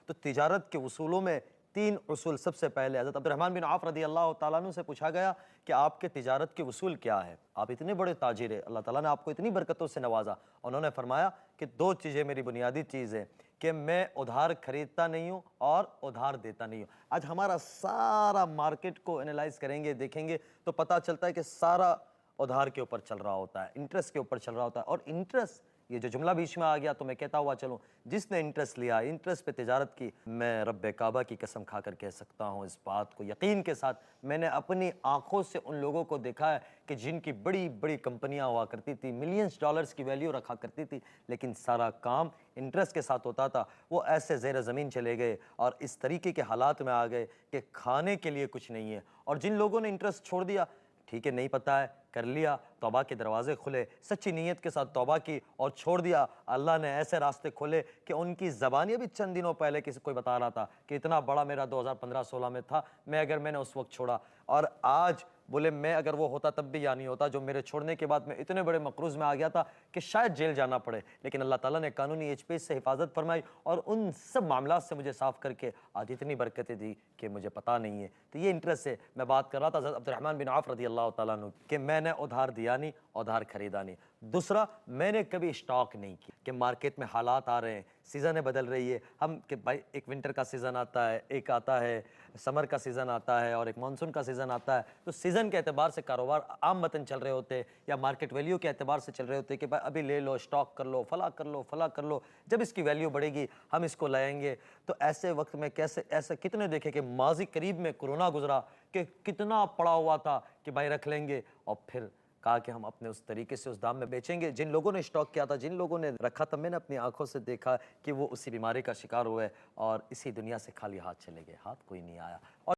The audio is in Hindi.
तो तिजारत के उसूलों में 3 उसूल सबसे पहले हज़रत अब्दुर्रहमान बिन औफ रज़ी अल्लाह तआला अन्हु से पूछा गया कि आपके तिजारत के उसूल क्या है? आप इतने बड़े ताजिर हैं, अल्लाह ताला ने आपको इतनी बरकतों से नवाज़ा। उन्होंने फरमाया कि 2 चीज़ें मेरी बुनियादी चीज़ है कि मैं उधार खरीदता नहीं हूँ और उधार देता नहीं हूँ। आज हमारा सारा मार्केट को एनालाइज़ करेंगे, देखेंगे तो पता चलता है कि सारा उधार के ऊपर चल रहा होता है, इंटरेस्ट के ऊपर चल रहा होता है। और इंटरेस्ट, ये जो जुमला बीच में आ गया तो मैं कहता हुआ चलूं, जिसने इंटरेस्ट लिया, इंटरेस्ट पे तिजारत की, मैं रब्बे काबा की कसम खाकर कह सकता हूं इस बात को यकीन के साथ, मैंने अपनी आंखों से उन लोगों को देखा है कि जिनकी बड़ी बड़ी कंपनियां हुआ करती थी, मिलियंस डॉलर्स की वैल्यू रखा करती थी, लेकिन सारा काम इंटरेस्ट के साथ होता था। वो ऐसे ज़ेर ज़मीन चले गए और इस तरीके के हालात में आ गए कि खाने के लिए कुछ नहीं है। और जिन लोगों ने इंटरेस्ट छोड़ दिया, ठीक है, नहीं पता है, कर लिया, तौबा के दरवाजे खुले, सच्ची नीयत के साथ तौबा की और छोड़ दिया। अल्लाह ने ऐसे रास्ते खोले कि उनकी ज़बान, ये भी चंद दिनों पहले किसी कोई बता रहा था कि इतना बड़ा मेरा 2015-16 में था, मैंने उस वक्त छोड़ा, और आज बोले मैं अगर वो होता तब भी यहाँ नहीं होता। जो मेरे छोड़ने के बाद मैं इतने बड़े मकरूज़ में आ गया था कि शायद जेल जाना पड़े, लेकिन अल्लाह ताला ने कानूनी एजपेज से हिफाजत फरमाई और उन सब मामलात से मुझे साफ़ करके आज इतनी बरकतें दी कि मुझे पता नहीं है। तो ये इंटरेस्ट से मैं बात कर रहा था हज़रत अब्दुर्रहमान बिन औफ रज़ी अल्लाह तआला अन्हु कि मैंने उधार दिया नहीं, उधार खरीदा नहीं। दूसरा, मैंने कभी स्टॉक नहीं किया कि मार्केट में हालात आ रहे हैं, सीज़नें बदल रही है, हम कि भाई एक विंटर का सीज़न आता है, एक आता है समर का सीज़न आता है और एक मानसून का सीज़न आता है। तो सीज़न के एतबार से कारोबार आम मतन चल रहे होते हैं या मार्केट वैल्यू के एतबार से चल रहे होते हैं कि भाई अभी ले लो, स्टॉक कर लो, फला कर लो, फला कर लो, जब इसकी वैल्यू बढ़ेगी हम इसको लाएंगे। तो ऐसे वक्त में कैसे, ऐसे कितने देखे कि माजी करीब में कोरोना गुजरा कि कितना पड़ा हुआ था कि भाई रख लेंगे, और फिर कहा कि हम अपने उस तरीके से उस दाम में बेचेंगे। जिन लोगों ने स्टॉक किया था, जिन लोगों ने रखा था, मैंने अपनी आंखों से देखा कि वो उसी बीमारी का शिकार हुए और इसी दुनिया से खाली हाथ चले गए, हाथ कोई नहीं आया। और